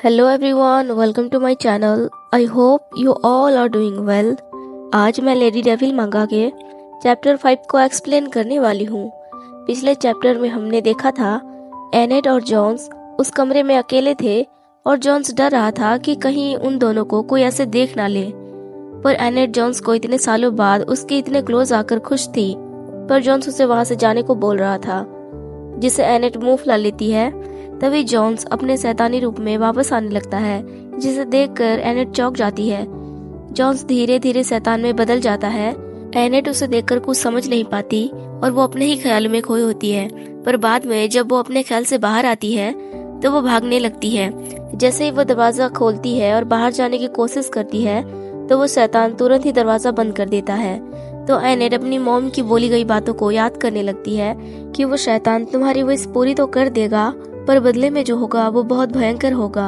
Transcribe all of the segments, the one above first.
Hello everyone, welcome to my channel. I hope you all are doing well. आज मैं lady devil मंगा के chapter 5 को explain करने वाली हूँ। पिछले चैप्टर में हमने देखा था एनेट और जॉन्स उस कमरे में अकेले थे और जॉन्स डर रहा था कि कहीं उन दोनों को कोई ऐसे देख ना ले। पर एनेट जॉन्स को इतने सालों बाद उसके इतने क्लोज आकर खुश थी, पर जॉन्स उसे वहां से जाने को बोल रहा था, जिसे एनेट मुंह फुला लेती है। तभी जॉन्स अपने शैतानी रूप में वापस आने लगता है, जिसे देखकर एनेट चौंक जाती है। जॉन्स धीरे धीरे शैतान में बदल जाता है। एनेट उसे देखकर कुछ समझ नहीं पाती और वो अपने ही ख्याल में खोई होती है। पर बाद में जब वो अपने ख्याल से बाहर आती है तो वो भागने लगती है। जैसे ही वो दरवाजा खोलती है और बाहर जाने की कोशिश करती है तो वो शैतान तुरंत ही दरवाजा बंद कर देता है। तो एनेट अपनी मॉम की बोली गई बातों को याद करने लगती है कि वो शैतान तुम्हारी विश पूरी तो कर देगा, पर बदले में जो होगा वो बहुत भयंकर होगा।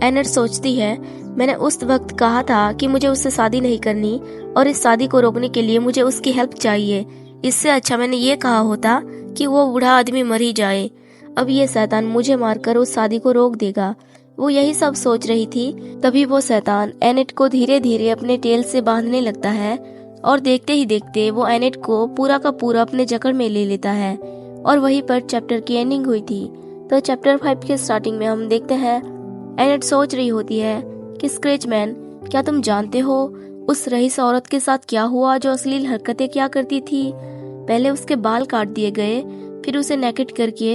एनेट सोचती है, मैंने उस वक्त कहा था कि मुझे उससे शादी नहीं करनी और इस शादी को रोकने के लिए मुझे उसकी हेल्प चाहिए। इससे अच्छा मैंने ये कहा होता कि वो बूढ़ा आदमी मर ही जाए। अब ये शैतान मुझे मारकर उस शादी को रोक देगा। वो यही सब सोच रही थी, तभी वो शैतान एनेट को धीरे धीरे अपने टेल से बांधने लगता है और देखते ही देखते वो एनेट को पूरा का पूरा अपने जकड़ में ले लेता है। और वहीं पर चैप्टर की एंडिंग हुई थी। तो चैप्टर 5 के स्टार्टिंग में हम देखते हैं एनेट सोच रही होती है कि स्क्रैचमैन, क्या तुम जानते हो उस रईस औरत के साथ क्या हुआ जो अश्लील हरकतें क्या करती थी। पहले उसके बाल काट दिए गए, फिर उसे नेकेट करके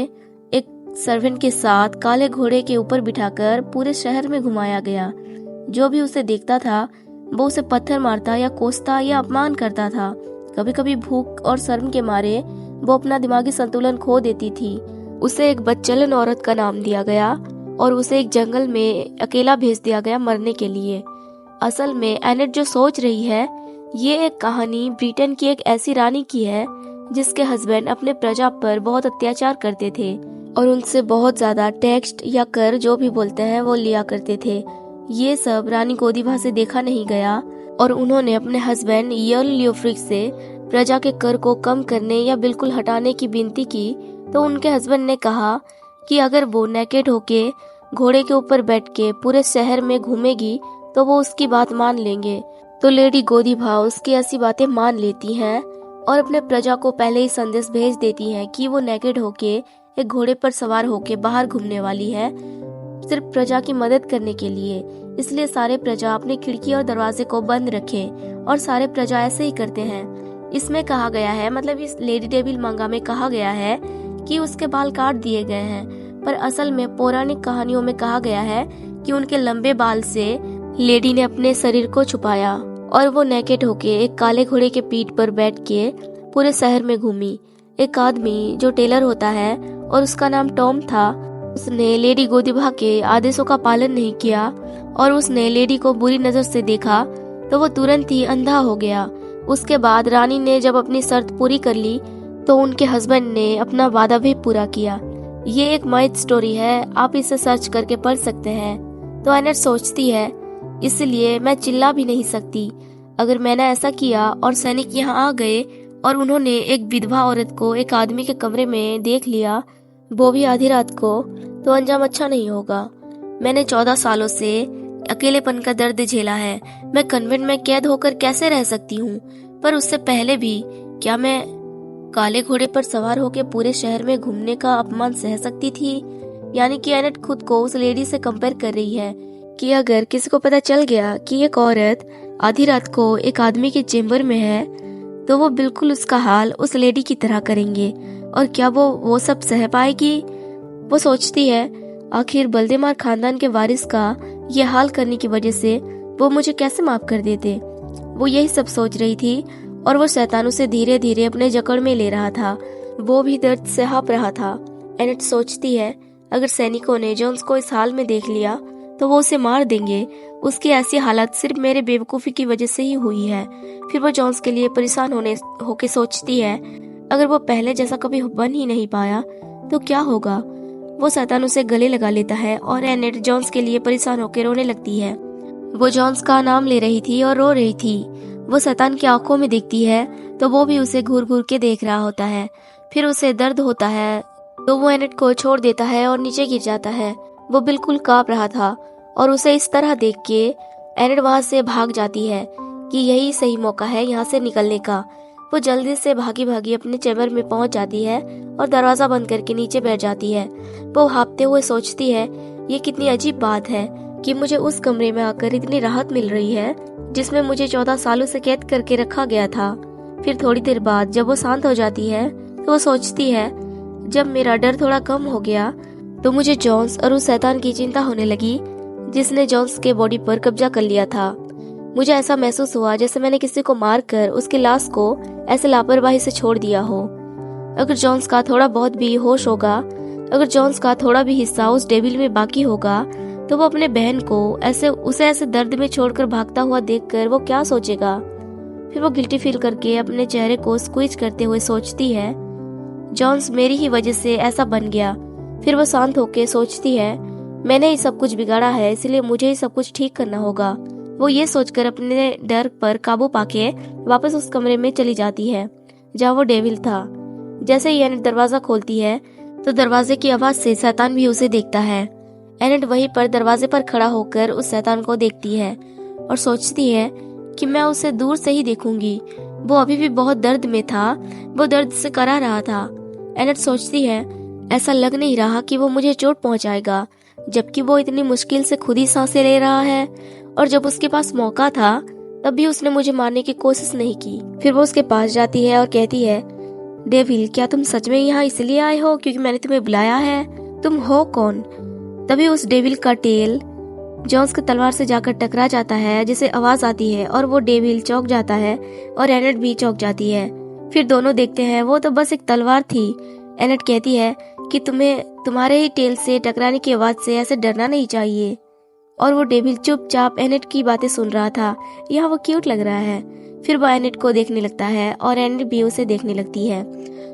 एक सर्वेंट के साथ काले घोड़े के ऊपर बिठाकर पूरे शहर में घुमाया गया। जो भी उसे देखता था वो उसे पत्थर मारता या कोसता या अपमान करता था। कभी कभी भूख और शर्म के मारे वो अपना दिमागी संतुलन खो देती थी। उसे एक बदचलन औरत का नाम दिया गया और उसे एक जंगल में अकेला भेज दिया गया मरने के लिए। असल में एनेट जो सोच रही है, ये एक कहानी ब्रिटेन की एक ऐसी रानी की है जिसके हस्बैंड अपने प्रजा पर बहुत अत्याचार करते थे और उनसे बहुत ज्यादा टैक्स या कर जो भी बोलते हैं वो लिया करते थे। ये सब रानी गोदीभा से देखा नहीं गया और उन्होंने अपने हस्बैंड यर्ल ल्योफ्रिक से प्रजा के कर को कम करने या बिल्कुल हटाने की विनती की। तो उनके हस्बैंड ने कहा कि अगर वो नेकेड होके घोड़े के ऊपर बैठ के पूरे शहर में घूमेगी तो वो उसकी बात मान लेंगे। तो लेडी गोदीभा उसकी ऐसी बातें मान लेती हैं और अपने प्रजा को पहले ही संदेश भेज देती हैं कि वो नेकेड होके एक घोड़े पर सवार होके बाहर घूमने वाली है, सिर्फ प्रजा की मदद करने के लिए। इसलिए सारे प्रजा अपने खिड़की और दरवाजे को बंद रखें और सारे प्रजा ऐसे ही करते हैं। इसमें कहा गया है, मतलब इस लेडी डेविल मंगा में कहा गया है कि उसके बाल काट दिए गए हैं, पर असल में पौराणिक कहानियों में कहा गया है कि उनके लंबे बाल से लेडी ने अपने शरीर को छुपाया और वो नेकेड होके एक काले घोड़े के पीठ पर बैठ के पूरे शहर में घूमी। एक आदमी जो टेलर होता है और उसका नाम टॉम था, उसने लेडी गोदीभा के आदेशों का पालन नहीं किया और उसने लेडी को बुरी नजर से देखा तो वो तुरंत ही अंधा हो गया। उसके बाद रानी ने जब अपनी शर्त पूरी कर ली तो उनके हस्बैंड ने अपना वादा भी पूरा किया। ये एक माइथ स्टोरी है, आप इसे सर्च करके पढ़ सकते हैं। तो एनेट सोचती है, इसलिए मैं चिल्ला भी नहीं सकती। अगर मैंने ऐसा किया और सैनिक यहाँ आ गए और उन्होंने एक विधवा औरत को एक आदमी के कमरे में देख लिया, वो भी आधी रात को, तो अंजाम अच्छा नहीं होगा। मैंने 14 सालों से अकेलेपन का दर्द झेला है। मैं कन्वेंट में कैद होकर कैसे रह सकती हूँ, पर उससे पहले भी क्या मैं काले घोड़े पर सवार होकर पूरे शहर में घूमने का अपमान सह सकती थी। यानी कि एनेट खुद को उस लेडी से कंपेयर कर रही है कि अगर किसी को पता चल गया कि एक औरत आधी रात को एक आदमी के चेम्बर में है तो वो बिल्कुल उसका हाल उस लेडी की तरह करेंगे। और क्या वो सब सह पाएगी। वो सोचती है, आखिर बल्देमार खानदान के वारिस का ये हाल करने की वजह से वो मुझे कैसे माफ कर देते। वो यही सब सोच रही थी और वो शैतान उसे धीरे धीरे अपने जकड़ में ले रहा था। वो भी दर्द से हाँफ रहा था। एनेट सोचती है, अगर सैनिकों ने जॉन्स को इस हाल में देख लिया तो वो उसे मार देंगे। उसकी ऐसी हालत सिर्फ मेरे बेवकूफी की वजह से ही हुई है। फिर वो जॉन्स के लिए परेशान होके सोचती है, अगर वो पहले जैसा कभी बन ही नहीं पाया तो क्या होगा। वो शैतान उसे गले लगा लेता है और एनेट जॉन्स के लिए परेशान होकर रोने लगती है। वो जॉन्स का नाम ले रही थी और रो रही थी। वो शैतान की आंखों में देखती है तो वो भी उसे घूर घूर के देख रहा होता है। फिर उसे दर्द होता है तो वो एनेट को छोड़ देता है और नीचे गिर जाता है। वो बिल्कुल कांप रहा था और उसे इस तरह देख के एनेट वहां से भाग जाती है कि यही सही मौका है यहाँ से निकलने का। वो जल्दी से भागी भागी अपने चैम्बर में पहुंच जाती है और दरवाजा बंद करके नीचे बैठ जाती है। वो हाँफते हुए सोचती है, ये कितनी अजीब बात है कि मुझे उस कमरे में आकर इतनी राहत मिल रही है जिसमें मुझे 14 सालों से कैद करके रखा गया था। फिर थोड़ी देर बाद जब वो शांत हो जाती है तो वो सोचती है, जब मेरा डर थोड़ा कम हो गया तो मुझे जॉन्स और उस शैतान की चिंता होने लगी जिसने जॉन्स के बॉडी पर कब्जा कर लिया था। मुझे ऐसा महसूस हुआ जैसे मैंने किसी को मारकर उसकी लाश को ऐसे लापरवाही से छोड़ दिया हो। अगर जॉन्स का थोड़ा बहुत भी होश होगा, अगर जॉन्स का थोड़ा भी हिस्सा उस डेविल में बाकी होगा, तो वो अपने बहन को उसे ऐसे दर्द में छोड़कर भागता हुआ देखकर वो क्या सोचेगा। फिर वो गिल्टी फील करके अपने चेहरे को स्क्वीज करते हुए सोचती है, जॉन्स मेरी ही वजह से ऐसा बन गया। फिर वो शांत होकर सोचती है, मैंने ही सब कुछ बिगाड़ा है, इसलिए मुझे ही सब कुछ ठीक करना होगा। वो ये सोचकर अपने डर पर काबू पाके वापस उस कमरे में चली जाती है जहाँ वो डेविल था। जैसे ही एनेट दरवाजा खोलती है तो दरवाजे की आवाज से शैतान भी उसे देखता है। एनेट वहीं पर दरवाजे पर खड़ा होकर उस शैतान को देखती है और सोचती है कि मैं उसे दूर से ही देखूंगी। वो अभी भी बहुत दर्द में था, वो दर्द से करा रहा था। एनेट सोचती है, ऐसा लग नहीं रहा कि वो मुझे चोट पहुंचाएगा, जबकि वो इतनी मुश्किल से खुद ही सांसें ले रहा है और जब उसके पास मौका था तब भी उसने मुझे मारने की कोशिश नहीं की। फिर वो उसके पास जाती है और कहती है, डेविल, क्या तुम सच में यहाँ इसलिए आए हो क्योंकि मैंने तुम्हें बुलाया है? तुम हो कौन? तभी उस डेविल का टेल जॉन्स की तलवार से जाकर टकरा जाता है, जिसे आवाज आती है और वो डेविल चौंक जाता है और एनेट भी चौंक जाती है। फिर दोनों देखते हैं वो तो बस एक तलवार थी। एनेट कहती है कि तुम्हें तुम्हारे ही टेल से टकराने की आवाज से ऐसे डरना नहीं चाहिए। और वो डेविल चुपचाप एनेट की बातें सुन रहा था। यहाँ वो क्यूट लग रहा है। फिर वो एनेट को देखने लगता है और एनेट भी उसे देखने लगती है।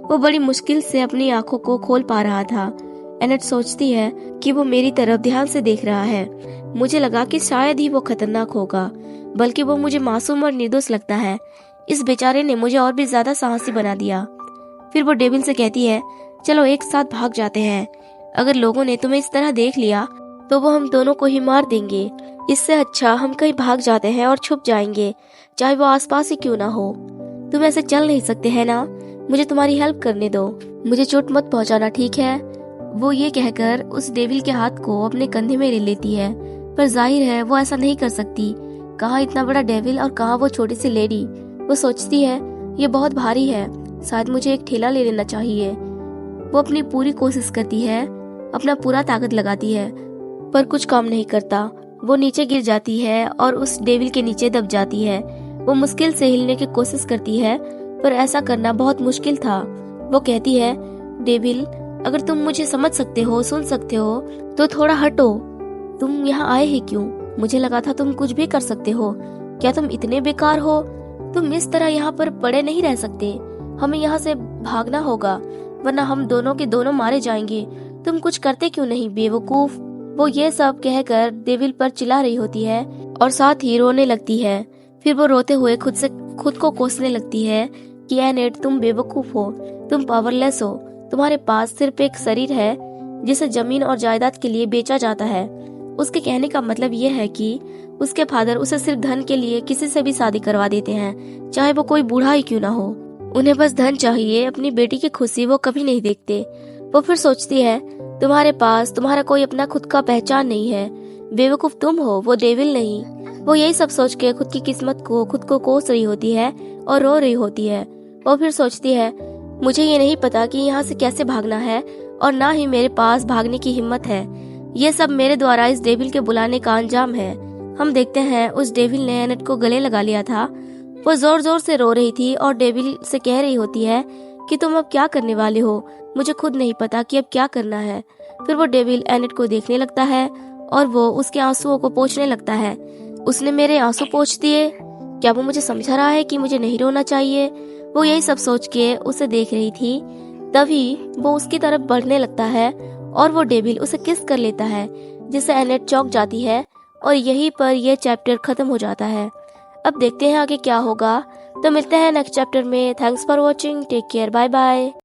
वो बड़ी मुश्किल से अपनी आंखों को खोल पा रहा था। एनेट सोचती है कि वो मेरी तरफ ध्यान से देख रहा है। मुझे लगा कि शायद ही वो खतरनाक होगा, बल्कि वो मुझे मासूम और निर्दोष लगता है। इस बेचारे ने मुझे और भी ज्यादा साहसी बना दिया। फिर वो डेविल से कहती है, चलो एक साथ भाग जाते हैं। अगर लोगों ने तुम्हें इस तरह देख लिया तो वो हम दोनों को ही मार देंगे। इससे अच्छा हम कहीं भाग जाते हैं और छुप जाएंगे, चाहे वो आसपास ही क्यों ना हो। तुम ऐसे चल नहीं सकते है ना? मुझे तुम्हारी हेल्प करने दो, मुझे चोट मत पहुंचाना, ठीक है? वो ये कहकर उस डेविल के हाथ को अपने कंधे में ले लेती है, पर जाहिर है वो ऐसा नहीं कर सकती। कहाँ इतना बड़ा डेविल और कहाँ वो छोटी सी लेडी। वो सोचती है, ये बहुत भारी है, शायद मुझे एक ठेला ले लेना चाहिए। वो अपनी पूरी कोशिश करती है, अपना पूरा ताकत लगाती है, पर कुछ काम नहीं करता। वो नीचे गिर जाती है और उस डेविल के नीचे दब जाती है। वो मुश्किल से हिलने की कोशिश करती है, पर ऐसा करना बहुत मुश्किल था। वो कहती है, डेविल, अगर तुम मुझे समझ सकते हो, सुन सकते हो, तो थोड़ा हटो। तुम यहाँ आए ही क्यों? मुझे लगा था तुम कुछ भी कर सकते हो। क्या तुम इतने बेकार हो? तुम इस तरह यहाँ पर पड़े नहीं रह सकते। हमें यहाँ से भागना होगा, वरना हम दोनों के दोनों मारे जाएंगे। तुम कुछ करते क्यों नहीं, बेवकूफ? वो ये सब कहकर डेविल पर चिल्ला रही होती है और साथ ही रोने लगती है। फिर वो रोते हुए खुद को कोसने लगती है कि एनेट, तुम बेवकूफ हो, तुम पावरलेस हो। तुम्हारे पास सिर्फ एक शरीर है जिसे जमीन और जायदाद के लिए बेचा जाता है। उसके कहने का मतलब ये है कि उसके फादर उसे सिर्फ धन के लिए किसी से भी शादी करवा देते हैं, चाहे वो कोई बूढ़ा ही क्यों ना हो। उन्हें बस धन चाहिए, अपनी बेटी की खुशी वो कभी नहीं देखते। वो फिर सोचती है, तुम्हारे पास तुम्हारा कोई अपना खुद का पहचान नहीं है, बेवकूफ तुम हो, वो डेविल नहीं। वो यही सब सोच के खुद की किस्मत को खुद को कोस रही होती है और रो रही होती है। वो फिर सोचती है, मुझे ये नहीं पता कि यहाँ से कैसे भागना है और ना ही मेरे पास भागने की हिम्मत है। ये सब मेरे द्वारा इस डेविल के बुलाने का अंजाम है। हम देखते हैं उस डेविल ने एनेट को गले लगा लिया था। वो जोर जोर से रो रही थी और डेविल से कह रही होती है कि तुम अब क्या करने वाले हो? मुझे खुद नहीं पता कि अब क्या करना है। फिर वो डेविल एनेट को देखने लगता है और वो उसके आंसुओं को पोंछने लगता है। उसने मेरे आंसू पोंछ दिए? क्या वो मुझे समझा रहा है कि मुझे नहीं रोना चाहिए? वो यही सब सोच के उसे देख रही थी। तभी वो उसकी तरफ बढ़ने लगता है और वो डेविल उसे किस कर लेता है, जिससे एनेट चौंक जाती है और यहीं पर यह चैप्टर खत्म हो जाता है। अब देखते हैं आगे क्या होगा। तो मिलते हैं नेक्स्ट चैप्टर में। Thanks for watching, take care, bye bye.